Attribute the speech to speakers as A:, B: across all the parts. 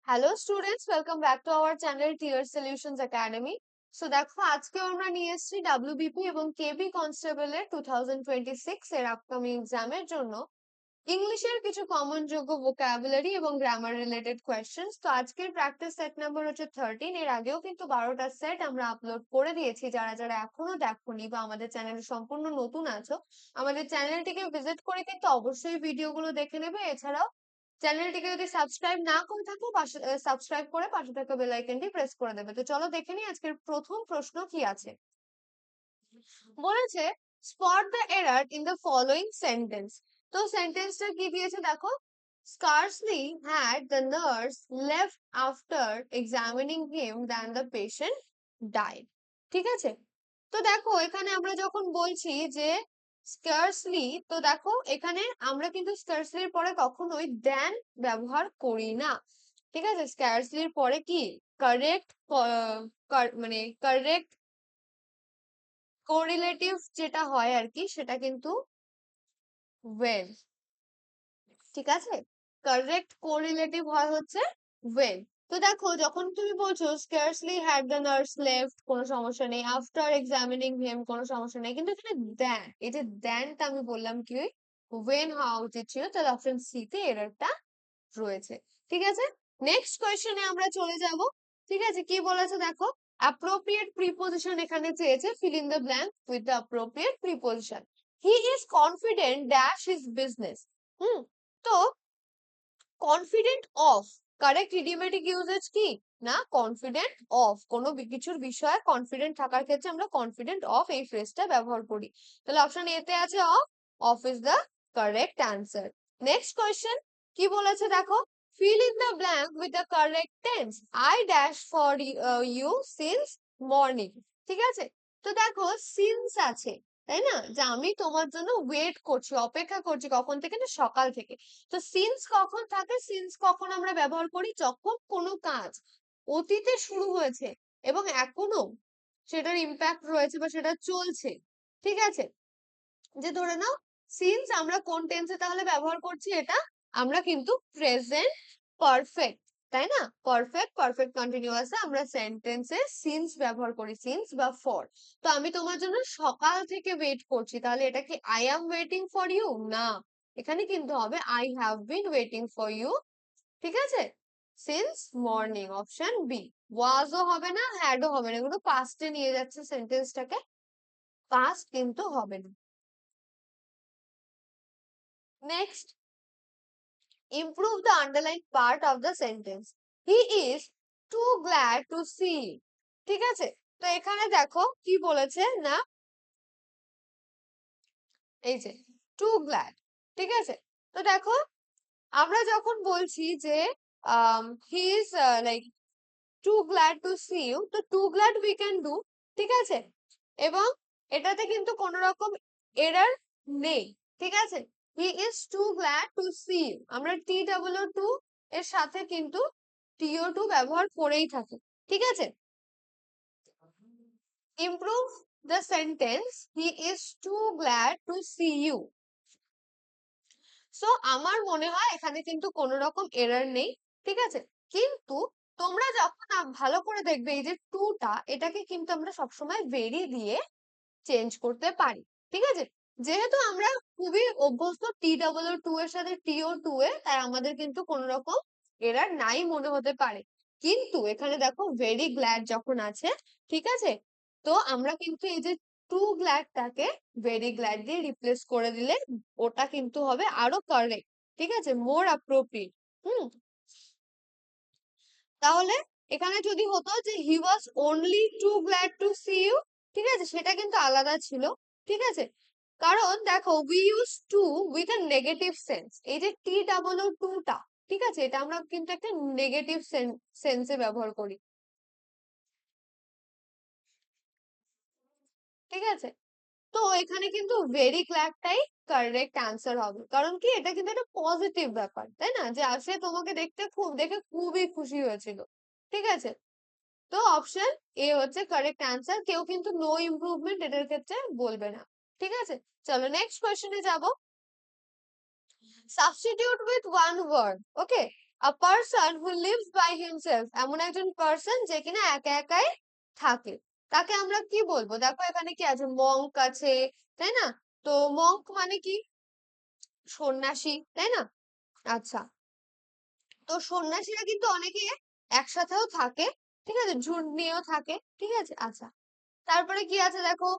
A: Hello students, welcome back to our channel tier solutions academy. So দেখো, আজকে আমরা নিয়ে এসেছি ডাব্লিউবিপি এবং কেবি কনস্টেবলের 2026 এর আপকামিং এক্সামের জন্য ইংলিশের কিছু কমন যোগ্য ভোকাবুলারি এবং গ্রামার রিলেটেড কোয়েশ্চেন্স। তো আজকের প্র্যাকটিস সেট নাম্বার হচ্ছে 13। এর আগেও কিন্তু 12টা সেট আমরা আপলোড করে দিয়েছি। যারা যারা এখনো দেখোনি বা আমাদের চ্যানেলে সম্পূর্ণ নতুন আছো, আমাদের চ্যানেলটিকে ভিজিট করে কিন্তু অবশ্যই ভিডিওগুলো দেখে নেবে। এছাড়াও চ্যানেলটিকে যদি সাবস্ক্রাইব না করে থাকো, সাবস্ক্রাইব করে পাশে থাকা বেল আইকনটি প্রেস করে দেবে। তো চলো দেখে নিই আজকের প্রথম প্রশ্ন কি আছে। বলেছে spot the error in the following sentence. তো সেন্টেন্সটা কি দিয়েছে দেখো, scarcely had the nurse left after examining him than the patient died। ঠিক আছে, তো দেখো এখানে আমরা যখন বলছি যে scarcely, তো দেখো এখানে আমরা কিন্তু scarcely এর পরে কখনোই than ব্যবহার করি না। ঠিক আছে, scarcely এর পরে কি কারেক্ট, মানে কারেক্ট কোরিলেটিভ যেটা হয় আর কি, সেটা কিন্তু when। ঠিক আছে, কারেক্ট কোরিলেটিভ হয় হচ্ছে when। তো দেখো যখন তুমি বলছো scarcely had the nurse left, কোনো সমস্যা নেই, after examining him কোনো সমস্যা নেই, কিন্তু এখানে then, এই যে then টা আমি বললাম কি when হওয়া উচিত ছিল, তাহলে অপশন সি তে এররটা রয়েছে। ঠিক আছে, নেক্সট কোয়েশ্চেনে আমরা চলে যাব। ঠিক আছে, কি বলেছে দেখো, appropriate preposition এখানে চেয়েছে, fill in the blank with the appropriate preposition। he is confident dash his business। তো confident of, correct idiomatic uses কি না, কনফিডেন্ট অফ, কোনো কিছুর বিষয়ে কনফিডেন্ট থাকার ক্ষেত্রে আমরা কনফিডেন্ট অফ এই ফ্রেজটা ব্যবহার করি। তাহলে অপশন এ তে আছে of, of is the correct answer. Next question কি বলেছে দেখো, fill in the blank with the correct tense, I dash for you since morning। ঠিক আছে, তো দেখো সিন্স আছে, তাই না, যে আমি তোমার জন্য ওয়েট করছি, অপেক্ষা করছি, কখন থেকে না, সকাল থেকে। তো সিন্স কখন থাকে, সিন্স কখন আমরা ব্যবহার করি, যখন কোনো কাজ অতীতে শুরু হয়েছে এবং এখনো সেটার ইম্প্যাক্ট রয়েছে বা সেটা চলছে। ঠিক আছে, যে ধরে নাও সিন্স আমরা কোন টেন্সে তাহলে ব্যবহার করছি, এটা আমরা কিন্তু প্রেজেন্ট পারফেক্ট, তাই না, পারফেক্ট পারফেক্ট কন্টিনিউয়াসে আমরা সেন্টেন্সে সিন্স ব্যবহার করি, সিন্স বা ফর। তো আমি তোমার জন্য সকাল থেকে ওয়েট করছি, তাহলে এটা কি I am waiting for you, না, এখানে কিন্তু হবে I have been waiting for you. ঠিক আছে, সিন্স মর্নিং, অপশন বি। ওয়াজও হবে না, হ্যাডও হবে না, এগুলো পাস্টে নিয়ে যাচ্ছে সেন্টেন্সটাকে, পাস্ট কিন্তু হবে না। Next, improve the underlined part of the sentence, he is too glad to see you। ঠিক আছে, তো এখানে দেখো কি বলেছে না, এই যে টু গ্ল্যাড। ঠিক আছে, তো দেখো আমরা যখন বলছি যে he is like too glad to see you, তো too glad we can do. ঠিক আছে, এবং এটাতে কিন্তু কোনো রকম এরর নেই। ঠিক আছে, he is too glad to see you, আমরা টি ডাবল টু এর সাথে কিন্তু টিও টু ব্যবহার করেই থাকি। ঠিক আছে, improve the sentence, he is too glad to see you. So আমার মনে হয় এখানে কিন্তু কোনো রকম এরর নেই। ঠিক আছে, কিন্তু তোমরা যখন ভালো করে দেখবে এই যে টুটা, এটাকে কিন্তু আমরা সবসময় ভেরি দিয়ে চেঞ্জ করতে পারি। ঠিক আছে, যেহেতু আমরা খুবই অভ্যস্ত টি ডাবল টু এর সাথে টিও টু এ, তাই আমাদের কিন্তু কোনো রকম এরর নাই মনে হতে পারে। কিন্তু এখানে দেখো ভেরি গ্ল্যাড যখন আছে, ঠিক আছে, তো আমরা কিন্তু এই যে টু গ্ল্যাডটাকে ভেরি গ্ল্যাড দিয়ে রিপ্লেস করে দিলে ওটা কিন্তু হবে আরো কারেক্ট। ঠিক আছে, মোর অ্যাপ্রোপ্রিয়েট। হুম, তাহলে এখানে যদি হতো যে he was only too glad to see you, ঠিক আছে, সেটা কিন্তু আলাদা ছিল। ঠিক আছে, কারণ দেখো we use to with a negative sense, এই যে টি ডাবল ও টুটা, ঠিক আছে, এটা আমরা কিন্তু একটা নেগেটিভ সেন্সে ব্যবহার করি। ঠিক আছে, তো এখানে কিন্তু ভেরি গ্ল্যাডটাই কারেক্ট অ্যান্সার হবে, কারণ কি এটা কিন্তু একটা পজিটিভ ব্যাপার, তাই না, যে আসে তোমাকে দেখে খুবই খুশি হয়েছিল। ঠিক আছে, তো অপশন এ হচ্ছে কারেক্ট অ্যান্সার, কেউ কিন্তু নো ইমপ্রুভমেন্ট এটার ক্ষেত্রে বলবে না। ঠিক আছে, চলো নেক্সট কোয়েশ্চেনে যাব। Substitute with one word, okay, a person who lives by himself, এমন একজন পারসন যে কিনা একা একাই থাকে, তাকে আমরা কি বলবো? দেখো এখানে কি আছে, মঙ্ক আছে, তাই না? তো মঙ্ক মানে কি? সন্ন্যাসী, তাই না? আচ্ছা, তো সন্ন্যাসীরা কিন্তু অনেকে একসাথেও থাকে, ঠিক আছে, ঝুঁড নিয়েও থাকে, ঠিক আছে। আচ্ছা, তারপরে কি আছে দেখো,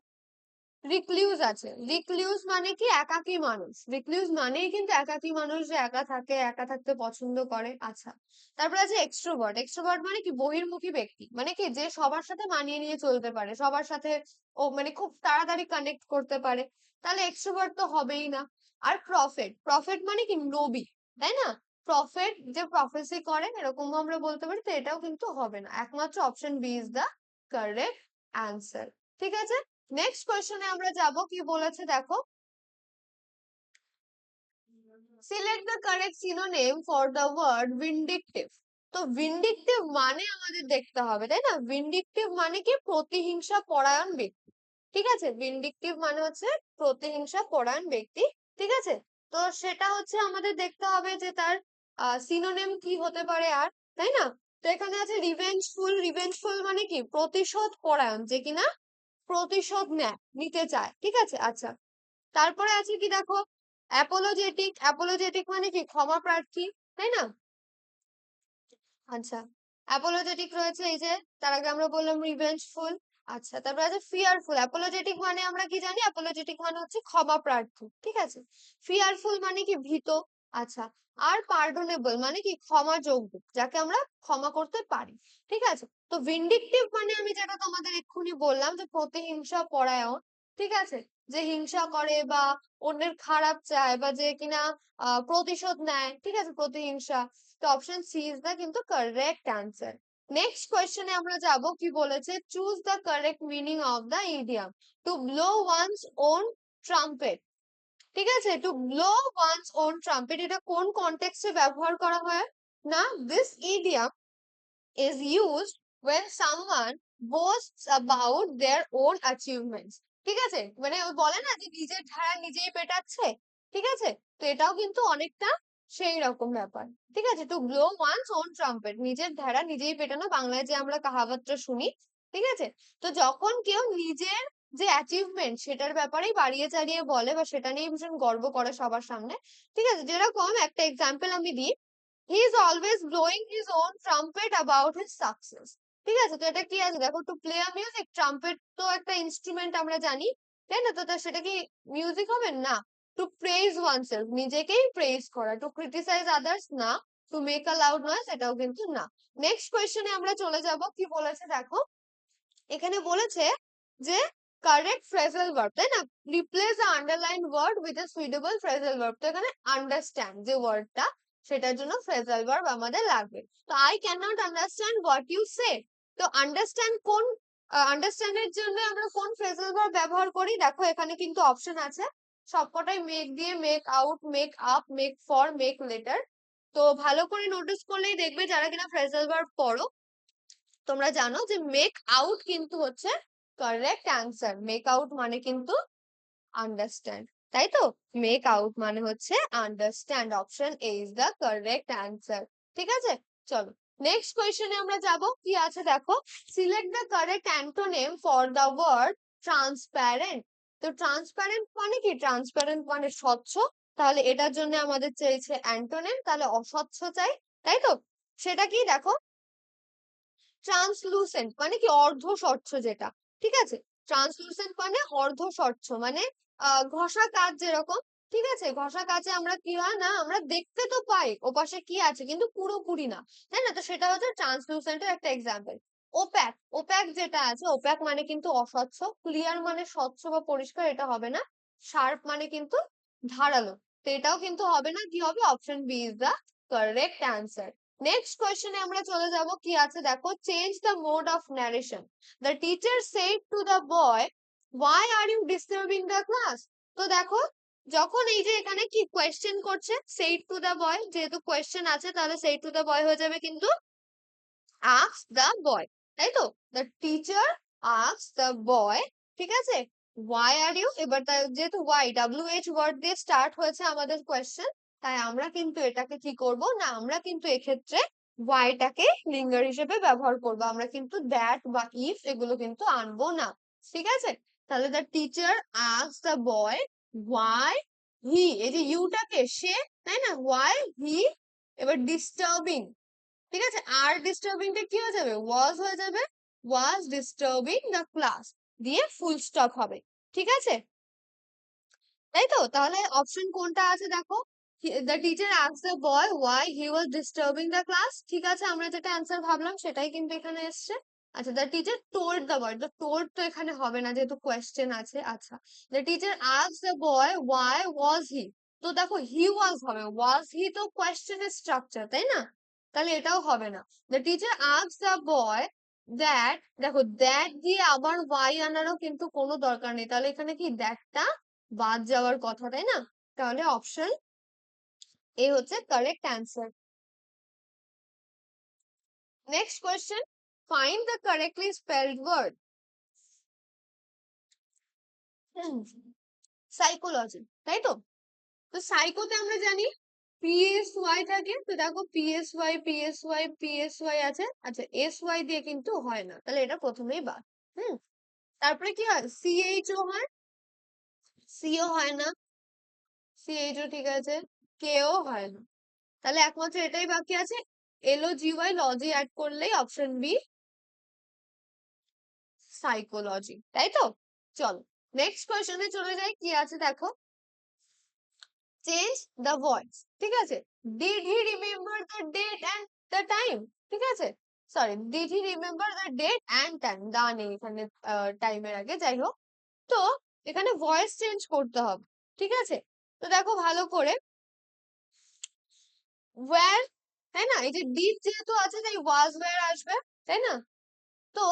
A: রিক্লিউজ আছে। রিক্লিউজ মানে কি? একাকী মানুষ। রিক্লিউজ মানেই কিন্তু একাকী মানুষ, যে একা থাকে, একা থাকতে পছন্দ করে। আচ্ছা, তারপরে আছে এক্সট্রোভার্ট। এক্সট্রোভার্ট মানে কি? বহির্মুখী ব্যক্তি, মানে কি? যে সবার সাথে মানিয়ে নিয়ে চলতে পারে, সবার সাথে ও মানে খুব তাড়াতাড়ি কানেক্ট করতে পারে, তাহলে এক্সট্রোভার্ট তো হবেই না। আর প্রফেট, প্রফেট মানে কি? নবী, তাই না? প্রফেট যে প্রফেসি করে, এরকম আমরা বলতে পারি, তো এটাও কিন্তু হবে না। একমাত্র option B is the correct answer. ঠিক আছে, নেক্সট কোয়েশ্চনে আমরা যাব, কি বলেছে দেখো, select the correct synonym for the word vindictive. তো ভিন্ডিকটিভ মানে আমাদের দেখতে হবে, তাই না? ভিন্ডিকটিভ মানে কি? প্রতিহিংসা পরায়ণ ব্যক্তি, ঠিক আছে। ভিন্ডিকটিভ মানে হচ্ছে প্রতিহিংসা পরায়ণ ব্যক্তি, ঠিক আছে। তো সেটা হচ্ছে আমাদের দেখতে হবে যে তার সিনোনিম কি হতে পারে, আর তাই না? তো এখানে আছে রিভেঞ্জফুল। রিভেঞ্জফুল মানে কি? প্রতিশোধ পরায়ণ, যে কিনা প্রতিশোধ নেয়, নিতে চায়, ঠিক আছে। আচ্ছা, তারপরে আছে কি দেখো, অ্যাপোলোজেটিক। অ্যাপোলোজেটিক মানে কি? ক্ষমা প্রার্থী, তাই না? আচ্ছা, অ্যাপোলোজেটিক রয়েছে এই যে, তার আগে আমরা বললাম রিভেঞ্জফুল। আচ্ছা, তারপর আছে ফিয়ারফুল। অ্যাপোলোজেটিক মানে আমরা কি জানি? অ্যাপোলোজেটিক মানে হচ্ছে ক্ষমা প্রার্থী, ঠিক আছে। ফিয়ারফুল মানে কি? ভীত। আচ্ছা, আর পার্ডনেবল মানে কি? ক্ষমাযোগ্য, যাকে আমরা ক্ষমা করতে পারি, ঠিক আছে। তো ভিন্ডিকটিভ মানে আমি যেটা তোমাদের এক্ষুনি বললাম, যে প্রতিহিংসা পরায়ণ, ঠিক আছে, যে হিংসা করে বা অন্যের খারাপ চায়, বা যে কিনা প্রতিশোধ নেয়, ঠিক আছে, প্রতিহিংসা। তো অপশন সি ইজ দা কিন্তু কারেক্ট অ্যান্সার। নেক্সট কোয়েশ্চেনে আমরা যাব, কি বলেছে, choose the correct meaning of the idiom to blow one's own trumpet. ঠিক আছে, to blow one's own trumpet, এটা কোন কনটেক্সটে ব্যবহার করা হয়? না, this idiom is used when someone boasts about their own achievements. ঠিক আছে, মানে ওই বলে না যে নিজের ধারা নিজেই পেটাচ্ছে, ঠিক আছে। তো এটাও কিন্তু অনেকটা সেই রকম ব্যাপার, ঠিক আছে। To blow one's own trumpet, নিজের ধারা নিজেই পেটানো, বাংলায় যে আমরা কাহাবাতটা শুনি, ঠিক আছে। তো যখন কেউ নিজের যে অ্যাচিভমেন্ট সেটার ব্যাপারেই বাড়িয়ে চাড়িয়ে বলে, বা সেটা নিয়ে ভীষণ গর্ব করে সবার সামনে, ঠিক আছে। যেরকম একটা এক্সাম্পল আমি দিই, he is always blowing his own trumpet about his success. ঠিক আছে, তো এটা কি আছে দেখো, to play a music. Trumpet তো একটা ইনস্ট্রুমেন্ট আমরা জানি, তাই না? তো সেটা কি মিউজিক হবে না? টু প্রেজ ওয়ানসেলফ, নিজেকেই প্রেজ করা। টু ক্রিটিসাইজ আদার্স না। To make a loud noise, এটাও কিন্তু না। নেক্সট কোয়েশ্চেনে আমরা চলে যাব, কি বলেছে দেখো, এখানে বলেছে যে কারেক্ট ফ্রেজাল ভার্ব, তাই না? Replace the underline word with a suitable phrasal verb. তো এখানে আন্ডারস্ট্যান্ড যে ওয়ার্ডটা, সেটার জন্য ফ্রেজাল ভার্ব আমাদের লাগবে। তো I can not understand what you say. তো আন্ডারস্ট্যান্ড কোন, আন্ডারস্ট্যান্ড এর জন্য আমরা কোন ফ্রেজাল ভার্ব ব্যবহার করি? দেখো এখানে কিন্তু অপশন আছে, সবকটাই মেক দিয়ে, make out, make up, make for, make letter. তো ভালো করে নোটিস করলেই দেখবে, যারা কিনা ফ্রেজাল ভার্ব পড়ো, তোমরা জানো যে মেক আউট কিন্তু হচ্ছে কারেক্ট অ্যান্সার। মেক আউট মানে কিন্তু আন্ডারস্ট্যান্ড, তাই তো? মেক আউট মানে হচ্ছে understand. Option A is the correct answer, ঠিক আছে। চলো, নেক্সট কোয়েশ্চেনে আমরা যাব, কি আছে দেখো, select the correct antonym for the word transparent. তো ট্রান্সপ্যারেন্ট মানে কি? ট্রান্সপ্যারেন্ট মানে স্বচ্ছ, তাহলে এটার জন্য আমাদের চাইছে অ্যান্টোনিম, তাহলে অস্বচ্ছ চাই, তাই তো? সেটা কি দেখো, ট্রান্সলুসেন্ট মানে কি? অর্ধ স্বচ্ছ, যেটা, ঠিক আছে। ট্রান্সলুসেন্ট মানে অর্ধ স্বচ্ছ, মানে ঘষা কাচ যেরকম, ঠিক আছে। ঘষা কাচে আমরা কি হয় না, আমরা দেখতে তো পাই ওপাশে কি আছে, কিন্তু পুরোপুরি না, তাই না? তো সেটা হচ্ছে ট্রান্সলুসেন্টের একটা এক্সাম্পল। ওপ্যাক, ওপ্যাক যেটা আছে, ওপ্যাক মানে কিন্তু অস্বচ্ছ। ক্লিয়ার মানে স্বচ্ছ বা পরিষ্কার, এটা হবে না। শার্প মানে কিন্তু ধারালো, তো এটাও কিন্তু হবে না। কি হবে? Option B is the correct answer. Next কোয়েশ্চেনে আমরা চলে যাব, কি আছে দেখো, change the mode of narration. The teacher said to the boy, why are you disturbing the class. তো দেখো, যখন এই যে এখানে কি কোয়েশ্চেন করছে, সেড টু দ্য বয়, যেহেতু কোয়েশ্চেন আছে, তাহলে সেড টু দ্য বয় হয়ে যাবে কিন্তু আস্ক দ্য বয়, তাই তো? The teacher ask the boy, ঠিক আছে, ওয়াই আর ইউ। এবার যেহেতু ওয়াই, ডাব্লিউ এইচ ওয়ার্ড দিয়ে স্টার্ট হয়েছে আমাদের কোয়েশ্চেন, তাই আমরা কিন্তু এটাকে কি করব না, আমরা কিন্তু এক্ষেত্রে ওয়াইটাকে লিঙ্গার হিসেবে ব্যবহার করব, আমরা কিন্তু দ্যাট বা ইফ এগুলো কিন্তু আনবো না। ঠিক আছে, তাহলে the teacher asked the boy why he, এই যে ইউটাকে সে, তাই না, ওয়াই হি, এবার ডিস্টার্বিং, ঠিক আছে, আর ডিস্টার্বিংটা কি হয়ে যাবে, ওয়াজ হয়ে যাবে, ওয়াজ ডিস্টার্বিং দ্য ক্লাস, দিয়ে ফুল স্টপ হবে। ঠিক আছে, তাই তো, তাহলে অপশন কোনটা আছে দেখো, the teacher asked the boy why he was disturbing the class. ঠিক আছে, আমরা যেটা অ্যান্সার ভাবলাম সেটাই কিন্তু এখানে এসছে। আচ্ছা, the teacher told the boy, তো টোল্ড তো এখানে হবে না যেহেতু কোয়েশ্চেন আছে। আচ্ছা, the teacher asked the boy why was he, তো দেখো হি ওয়াজ হবে, ওয়াজ হি তো কোয়েশ্চেনের স্ট্রাকচার, তাই না, তাহলে এটাও হবে না। The teacher asked the boy that, দেখো দ্যাট দিয়ে আবার ওয়াই আনারও কিন্তু কোনো দরকার নেই, তাহলে এখানে কি দ্যাটটা বাদ যাওয়ার কথা, তাই না, তাহলে অপশন এ হচ্ছে correct answer. Next question, find the correctly spelled word. Psychology, তাই তো, তো সাইকোতে আমরা জানি পিএসওয়াই থাকে, তো দেখো পিএসওয়াই পিএসওয়াই পিএসওয়াই আছে, আচ্ছা এসওয়াই দিয়ে কিন্তু হয় না, তাহলে এটা প্রথমেই বাদ। হুম, তারপরে কি হয়, সিএইচও হয়, সিও হয় না, সিএইচও ঠিক আছে, কেও হয় না, তাহলে একমাত্র এটাই বাকি আছে, এলও জিওয়াই, লজি অ্যাড করলেই অপশন বি সাইকোলজি, তাই তো। চলো নেক্সট কোয়েশ্চনে চলে যাই, কি আছে দেখো, চেঞ্জ দ্য ভয়েস, ঠিক আছে, did he remember the date and the time, ঠিক আছে, sorry, did he remember the date and time, দা নেই এখানে টাইমের আগে, যাই হোক, তো এখানে ভয়েস চেঞ্জ করতে হবে, ঠিক আছে, তো দেখো ভালো করে, ওয়্যার, তাই না, এই যে ডিড যেহেতু আছে তাই ওয়াজ ওয়্যার আসবে, তাই না, তো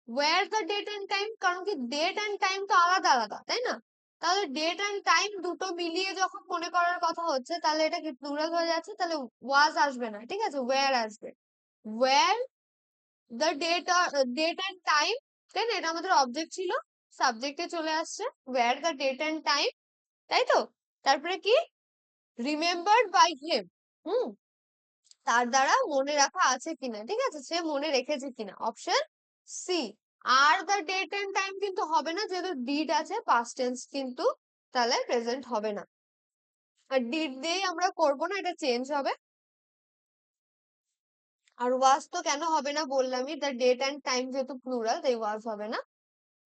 A: were the date and time, কারণ কি ডেট এন্ড টাইম তো আলাদা আলাদা, তাই না, তাহলে ডেট এন্ড টাইম দুটো মিলিয়ে যখন মনে করার কথা হচ্ছে, তাহলে এটা কি প্লুরাল হয়ে যাচ্ছে, তাহলে ওয়াজ আসবে না, ঠিক আছে, ওয়্যার আসবে, were the date and time, তাই না, এটা আমাদের অবজেক্ট ছিল, সাবজেক্টে চলে আসছে, were the date and time, তাই তো, তারপরে কি, রিমেম্বার্ড বাই হিম, হুম, তার দ্বারা মনে রাখা আছে কিনা, ঠিক আছে, সে মনে রেখেছে কিনা, option C. Are the date and time কিন্তু হবে না, যেহেতু ডিড আছে পাস্ট টেন্স কিন্তু, তাহলে প্রেজেন্ট হবে না, আর ডিড দিয়েই আমরা করব না, এটা চেঞ্জ হবে, আর ওয়াজ তো কেন হবে না বললামই, দ্য ডেট এন্ড টাইম যেহেতু প্লুরাল তাই ওয়াজ হবে না।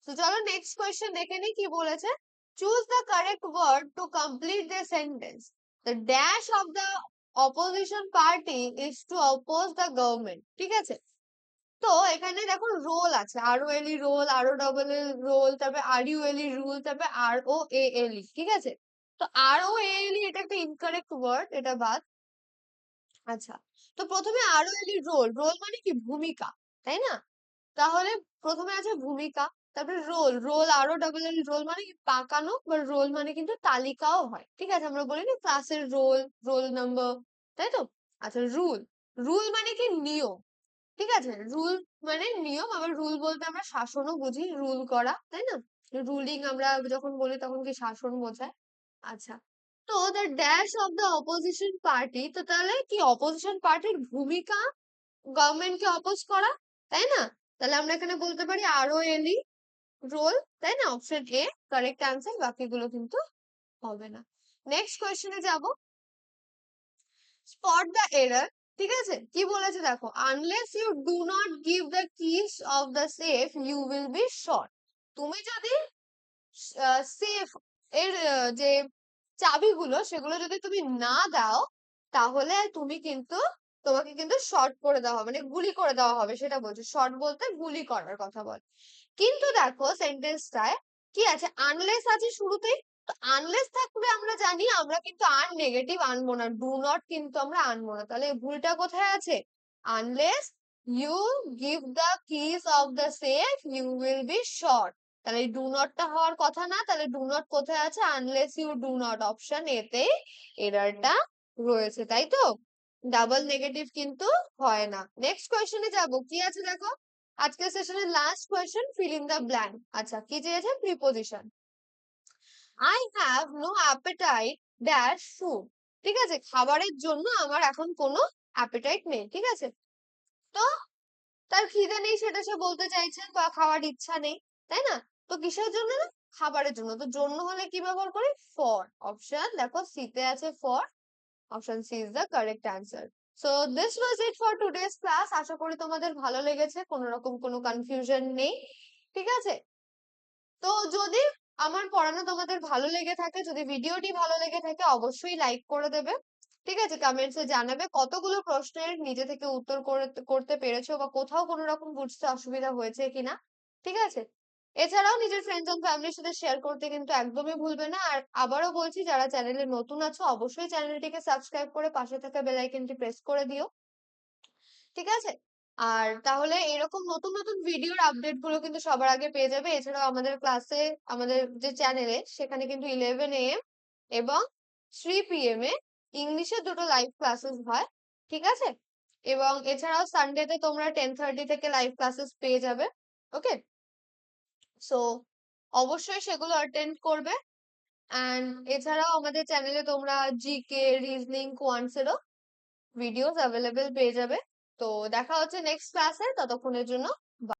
A: তো চলো নেক্সট কোয়েশ্চেন দেখে নি কি বলেছে, choose the correct word to complete the sentence, the dash of the opposition party is to oppose the government, ঠিক আছে, তো এখানে দেখো রোল আছে, R O L E role, R O double L roll, তারপরে আর ইউ এল ই rule, তারপরে আর ও এ এল ই, ঠিক আছে, তো আর ও এ এল ই এটা একটা ইনকারেক্ট ওয়ার্ড, এটা বাদ। আচ্ছা, তো প্রথমে আর O L E role, role মানে কি ভূমিকা, তাই না, তাহলে প্রথমে আছে ভূমিকা, তারপরে role, role R O double L role মানে কি পাকানো, বা রোল মানে কিন্তু তালিকাও হয়, ঠিক আছে, আমরা বলি না ক্লাসের রোল, রোল নাম্বার, তাই তো। আচ্ছা, রুল, রুল মানে কি নিয়ম, ঠিক আছে, রুল মানে নিয়ম, আবার রুল বলতে আমরা শাসনও বুঝি, রুল করা, তাই না, রুলিং আমরা যখন বলি তখন কি শাসন বোঝায়। আচ্ছা, তো the dash of the opposition party, তো তাহলে কি অপোজিশন পার্টির ভূমিকা গভর্নমেন্টকে অপোজ করা, তাই না, তাহলে আমরা এখানে বলতে পারি আর ও এল ই রোল, তাই না, অপশন এ কারেক্ট আনসার, বাকিগুলো কিন্তু হবে না। নেক্সট কোয়েশ্চেনে যাব, স্পট দ্য এরর, ঠিক আছে, কি বলেছে দেখো, unless you do not give the keys of the safe you will be shot, তুমি যদি সেফ এর যে চাবিগুলো সেগুলো যদি তুমি না দাও, তাহলে তুমি কিন্তু, তোমাকে কিন্তু শর্ট করে দেওয়া হবে, মানে গুলি করে দেওয়া হবে, সেটা বলছে, শর্ট বলতে গুলি করার কথা বল, কিন্তু দেখো সেন্টেন্সটায় কি আছে, আনলেস আছে শুরুতেই, তো আনলেস থাকলে আমরা জানি আমরা কিন্তু আর নেগেটিভ আনবো না, ডু নট কিন্তু আমরা আনবো না, তাহলে ভুলটা কোথায় আছে, unless you give the keys of the safe you will be shot, তাহলে ডু নটটা হওয়ার কথা না, তাহলে ডু নট কোথায় আছে, unless you do not, option এতে এরারটা রয়েছে, তাই তো, ডাবল নেগেটিভ কিন্তু হয় না। নেক্সট কোয়েশ্চেনে যাব, কি আছে দেখো, আজকের সেশনের last question, fill in the blank, আচ্ছা কি চেয়েছে, preposition, I have no appetite dash food, ঠিক আছে? খাবারের জন্য আমার এখন কোনো appetite নেই। ঠিক আছে? তো তার খিদে নেই সেটা সে বলতে চাইছে বা খাওয়ার ইচ্ছা নেই। তাই না? তো কিসের জন্য না? খাবারের জন্য। তো জন্য হলে কি ব্যবহার করি? for। অপশন দেখো সি তে আছে for। Option C is the correct answer. So this was it for today's class. আশা করি তোমাদের ভালো লেগেছে। কোনো রকম কোনো কনফিউশন নেই। ঠিক আছে? তো যদি আমার পড়ানো তোমাদের ভালো লেগে থাকে, যদি ভিডিওটি ভালো লেগে থাকে অবশ্যই লাইক করে দেবে। ঠিক আছে? কমেন্টস এ জানাবে কতগুলো প্রশ্নের নিজে থেকে উত্তর করতে পেরেছো বা কোথাও কোনো রকম বুঝতে অসুবিধা হয়েছে কিনা। ঠিক আছে? এছাড়াও নিজের ফ্রেন্ডস এন্ড ফ্যামিলির সাথে শেয়ার করতে কিন্তু একদমই ভুলবে না। আর আবারও বলছি যারা চ্যানেলে নতুন আছো অবশ্যই চ্যানেলটিকে সাবস্ক্রাইব করে পাশে থাকা বেল আইকনটি প্রেস করে দিও। ঠিক আছে? আর তাহলে এরকম নতুন, নতুন ভিডিওর আপডেট গুলো কিন্তু সবার আগে পেয়ে যাবে। এছাড়াও আমাদের ক্লাসে আমাদের যে চ্যানেলে সেখানে কিন্তু 11 AM এবং 3 PM এ ইংলিশে দুটো লাইভ ক্লাসেস হয়। ঠিক আছে? এবং এছাড়াও সানডেতে তোমরা 10:30 থেকে লাইভ ক্লাসেস পেয়ে যাবে। ওকে? সো অবশ্যই সেগুলো অ্যাটেন্ড করবে। অ্যান্ড এছাড়াও আমাদের চ্যানেলে তোমরা জিকে, রিজনিং, কোয়ান্টস এরও ভিডিওস এভেলেবেল পেয়ে যাবে। তো দেখা হচ্ছে নেক্সট ক্লাসে। ততক্ষণের জন্য